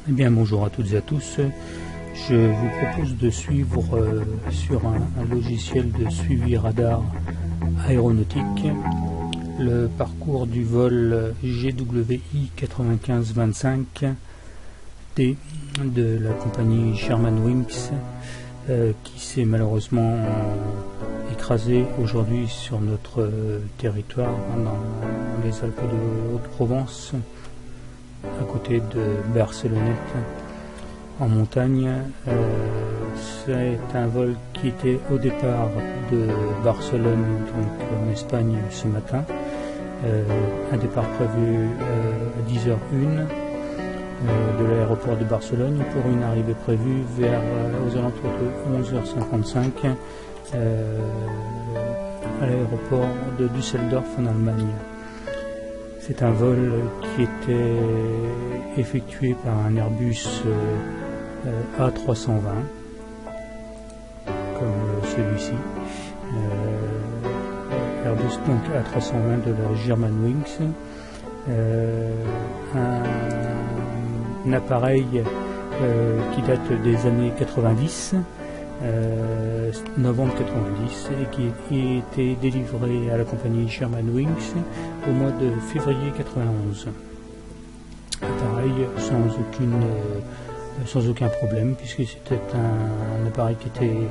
Eh bien, bonjour à toutes et à tous. Je vous propose de suivre sur un logiciel de suivi radar aéronautique le parcours du vol GWI 9525 de la compagnie Germanwings qui s'est malheureusement écrasé aujourd'hui sur notre territoire dans les Alpes de Haute-Provence, à côté de Barcelonnette, en montagne. C'est un vol qui était au départ de Barcelone, donc en Espagne, ce matin. Un départ prévu à 10h01 de l'aéroport de Barcelone pour une arrivée prévue vers aux alentours de 11h55 à l'aéroport de Düsseldorf en Allemagne. C'est un vol qui était effectué par un Airbus A320, comme celui-ci. Airbus donc A320 de la Germanwings. Un appareil qui date des années 90, novembre 90, et qui a été délivré à la compagnie Germanwings au mois de février 91. Appareil sans aucun problème, puisque c'était un appareil qui était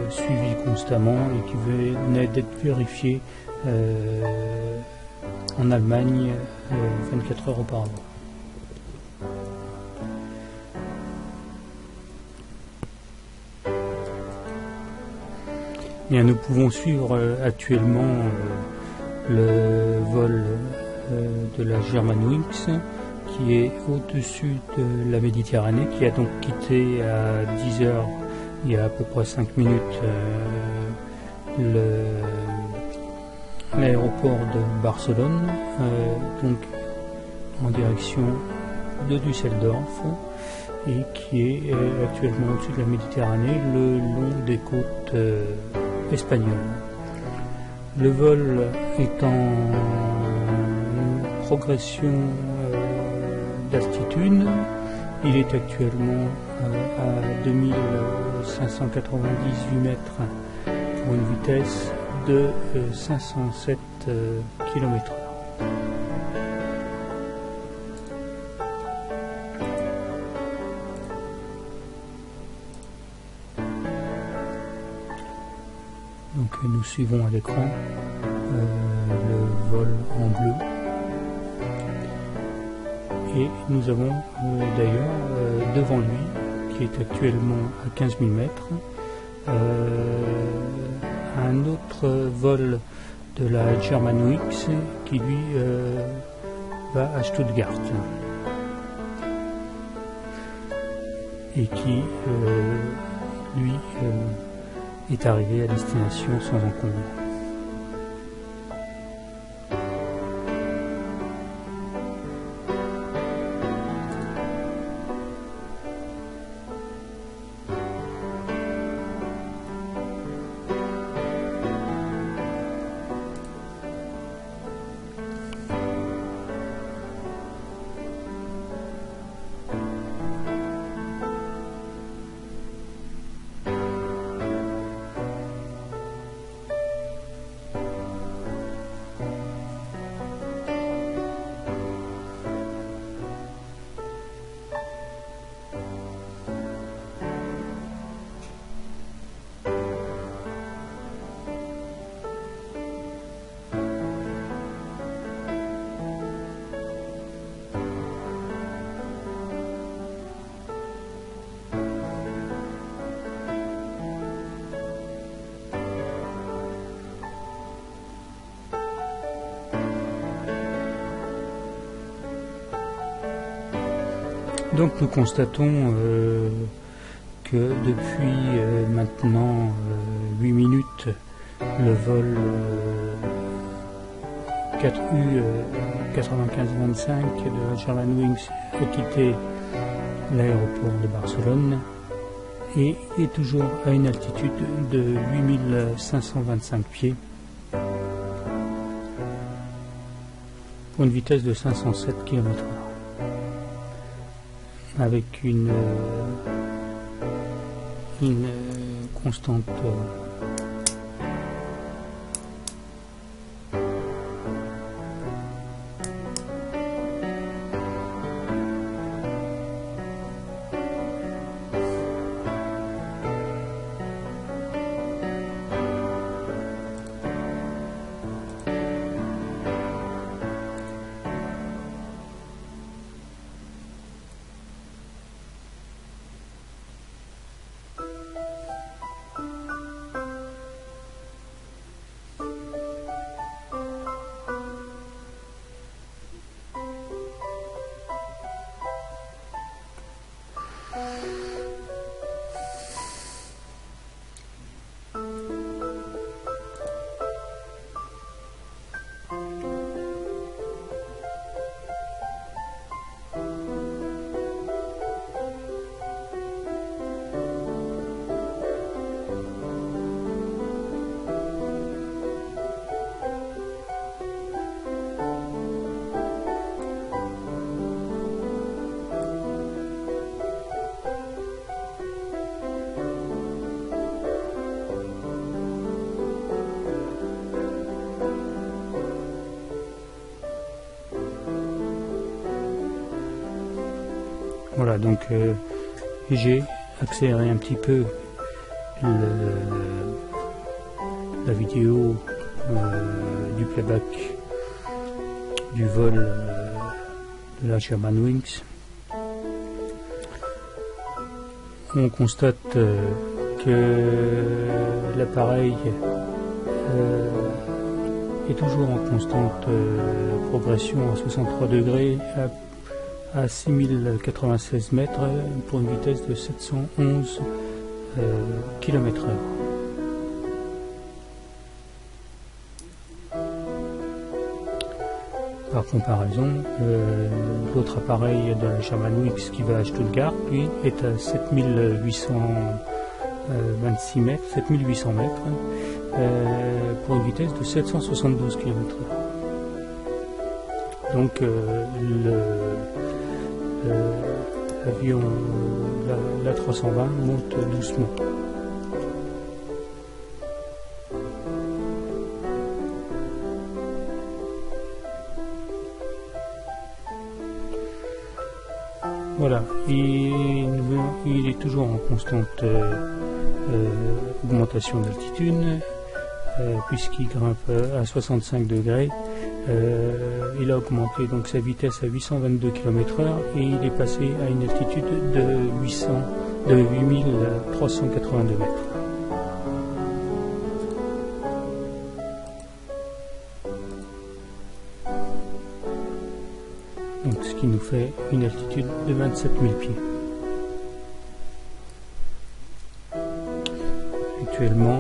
suivi constamment et qui venait d'être vérifié en Allemagne 24 heures auparavant. Bien, nous pouvons suivre actuellement le vol de la Germanwings qui est au-dessus de la Méditerranée, qui a donc quitté à 10h il y a à peu près 5 minutes l'aéroport de Barcelone, donc en direction de Düsseldorf, et qui est actuellement au-dessus de la Méditerranée le long des côtes espagnoles. Le vol est en progression d'altitude. Il est actuellement à 2598 mètres pour une vitesse de 507 km/h. Donc nous suivons à l'écran le vol en bleu. Et nous avons d'ailleurs devant lui, qui est actuellement à 15 000 mètres, un autre vol de la Germanwings qui lui va à Stuttgart et qui lui est arrivé à destination sans encombre. Donc nous constatons que depuis maintenant 8 minutes, le vol 4U 9525 de la Germanwings a quitté l'aéroport de Barcelone et est toujours à une altitude de 8525 pieds pour une vitesse de 507 km/h. avec une constante voilà, donc j'ai accéléré un petit peu la vidéo du playback du vol de la Germanwings. On constate que l'appareil est toujours en constante progression à 63 degrés à 6096 mètres pour une vitesse de 711 km/h. Par comparaison, l'autre appareil de la Germanwings qui va à Stuttgart, lui, est à 7826 mètres, 7800 mètres pour une vitesse de 772 km/h. Donc l'avion, la 320 monte doucement. Voilà, il est toujours en constante augmentation d'altitude, puisqu'il grimpe à 65 degrés. Il a augmenté donc sa vitesse à 822 km/h et il est passé à une altitude de 8382 mètres. Donc, ce qui nous fait une altitude de 27 000 pieds. Actuellement,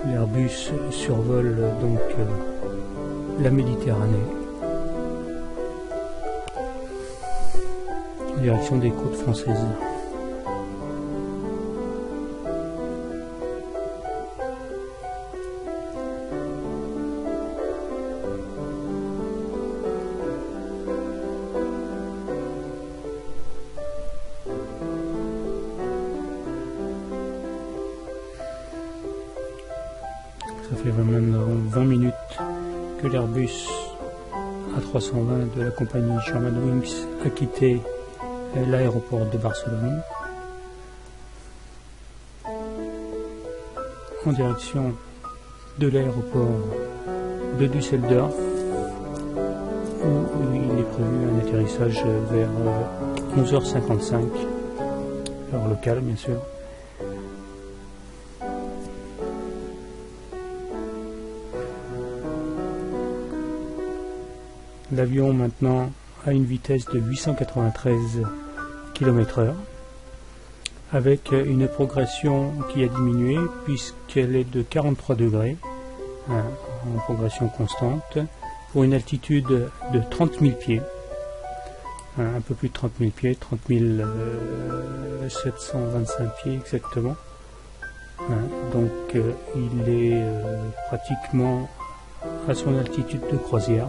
l'Airbus survole donc la Méditerranée en direction des côtes françaises. Ça fait maintenant 20 minutes que l'Airbus A320 de la compagnie Germanwings a quitté l'aéroport de Barcelone en direction de l'aéroport de Düsseldorf où il est prévu un atterrissage vers 11h55, heure locale bien sûr. L'avion maintenant a une vitesse de 893 km/h avec une progression qui a diminué puisqu'elle est de 43 degrés en progression constante pour une altitude de 30 000 pieds, un peu plus de 30 000 pieds, 30 725 pieds exactement. Donc il est pratiquement à son altitude de croisière.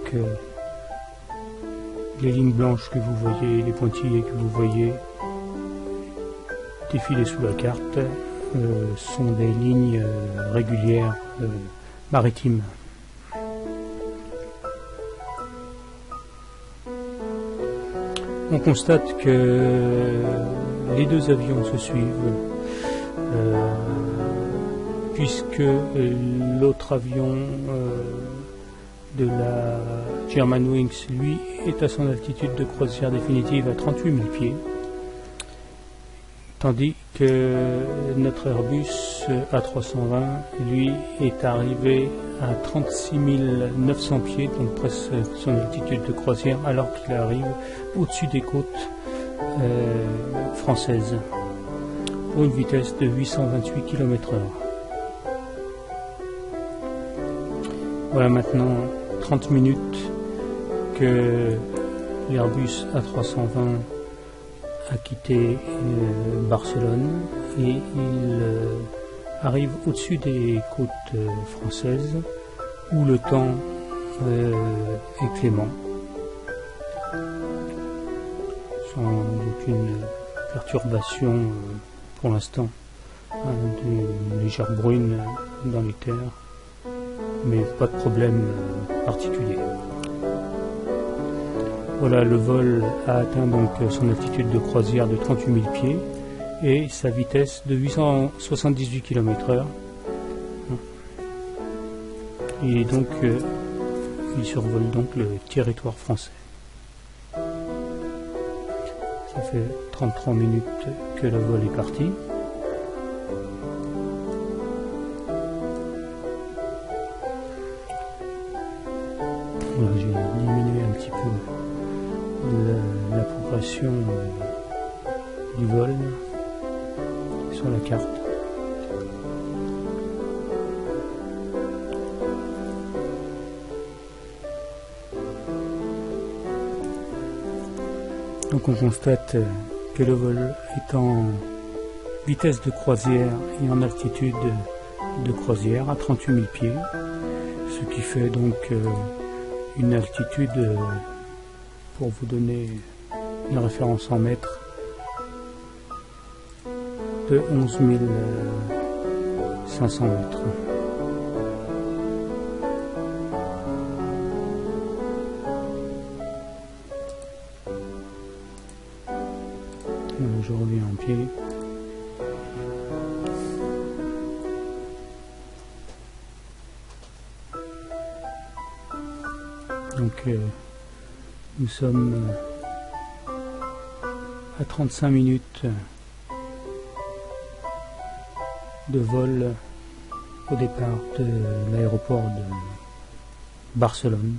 Donc les lignes blanches que vous voyez, les pointillés que vous voyez défiler sous la carte sont des lignes régulières maritimes. On constate que les deux avions se suivent, puisque l'autre avion de la Germanwings, lui, est à son altitude de croisière définitive à 38 000 pieds, tandis que notre Airbus A320, lui, est arrivé à 36 900 pieds, donc presque son altitude de croisière, alors qu'il arrive au-dessus des côtes françaises, pour une vitesse de 828 km/h. Voilà maintenant 30 minutes que l'Airbus A320 a quitté Barcelone et il arrive au-dessus des côtes françaises où le temps est clément, sans aucune perturbation pour l'instant, une légère brune dans les terres, mais pas de problème particulier. Voilà, le vol a atteint donc son altitude de croisière de 38 000 pieds et sa vitesse de 878 km/h. Et donc, il survole donc le territoire français. Ça fait 33 minutes que le vol est parti. Voilà, j'ai diminué un petit peu la progression du vol sur la carte. Donc on constate que le vol est en vitesse de croisière et en altitude de croisière à 38 000 pieds, ce qui fait donc une altitude, pour vous donner une référence en mètres, de 11 500 mètres. Je reviens en pied. Donc nous sommes à 35 minutes de vol au départ de l'aéroport de Barcelone.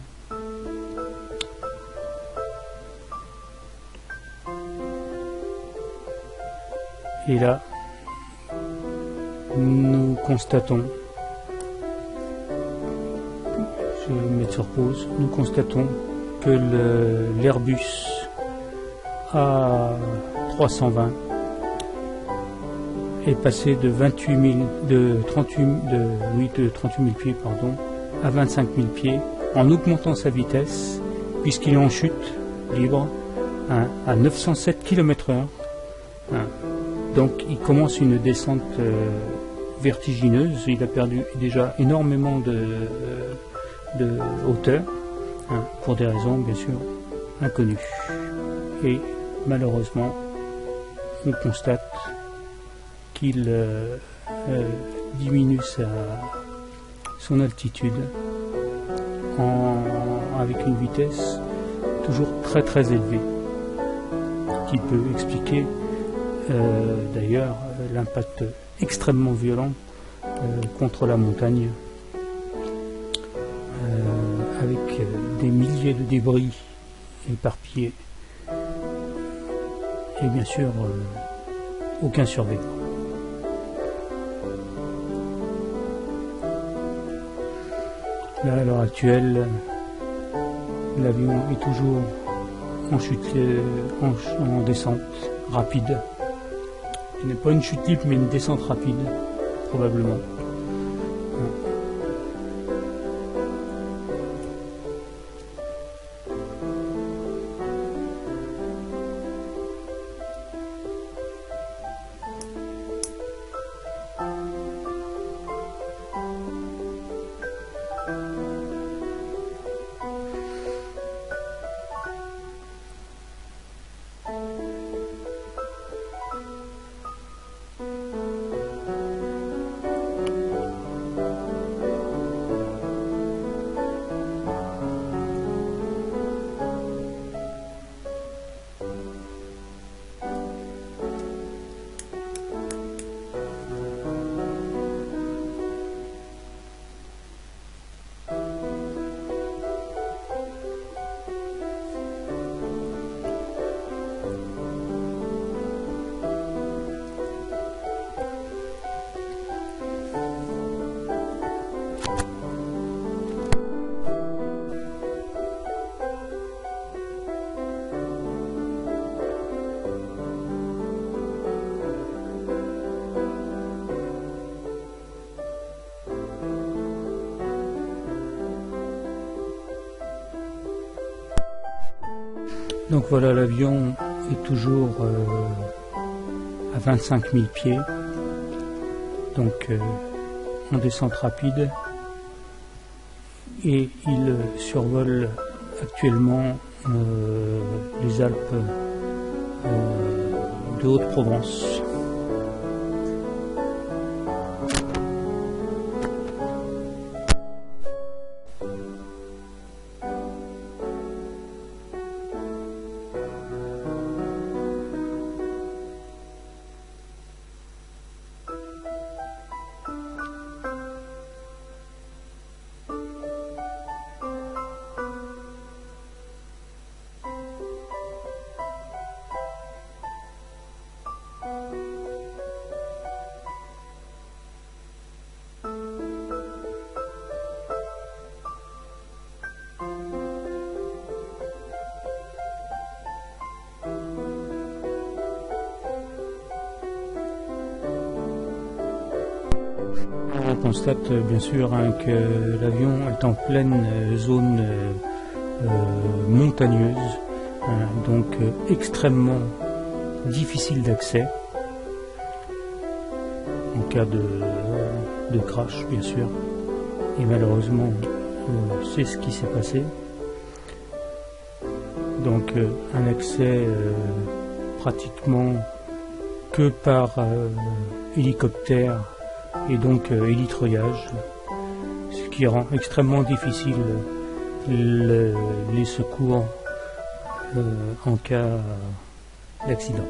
Et là, nous constatons, je vais me mettre sur pause, nous constatons que l'Airbus A320 est passé de 38 000 pieds à 25 000 pieds en augmentant sa vitesse, puisqu'il est en chute libre à 907 km/h. Donc il commence une descente vertigineuse. Il a perdu déjà énormément de hauteur, pour des raisons bien sûr inconnues. Et malheureusement, on constate qu'il diminue son altitude avec une vitesse toujours très très élevée, qui peut expliquer d'ailleurs l'impact extrêmement violent contre la montagne, avec des milliers de débris éparpillés et bien sûr aucun survivant. Là, à l'heure actuelle, l'avion est toujours en chute, en descente rapide. Ce n'est pas une chute libre, mais une descente rapide, probablement. Donc voilà, l'avion est toujours à 25 000 pieds, donc en descente rapide, et il survole actuellement les Alpes de Haute-Provence. On constate bien sûr que l'avion est en pleine zone montagneuse, donc extrêmement difficile d'accès en cas de crash bien sûr, et malheureusement c'est ce qui s'est passé. Donc un accès pratiquement que par hélicoptère et donc hélitreuillage, ce qui rend extrêmement difficile les secours en cas d'accident.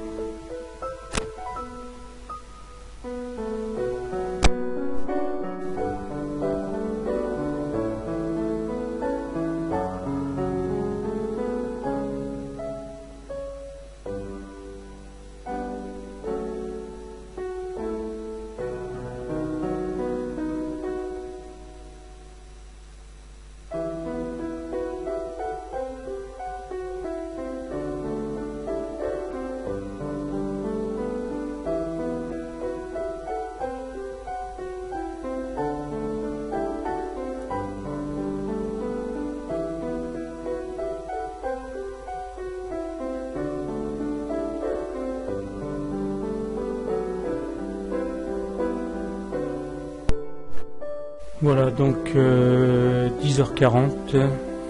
Voilà, donc 10h40,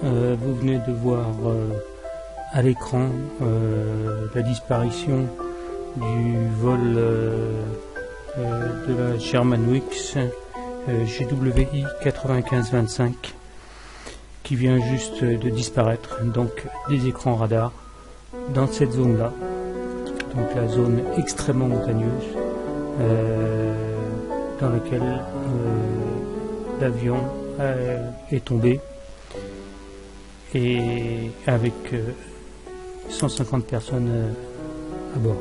vous venez de voir à l'écran la disparition du vol de la Germanwings GWI 9525 qui vient juste de disparaître, donc des écrans radars dans cette zone-là, donc la zone extrêmement montagneuse dans laquelle l'avion est tombé, et avec 150 personnes à bord.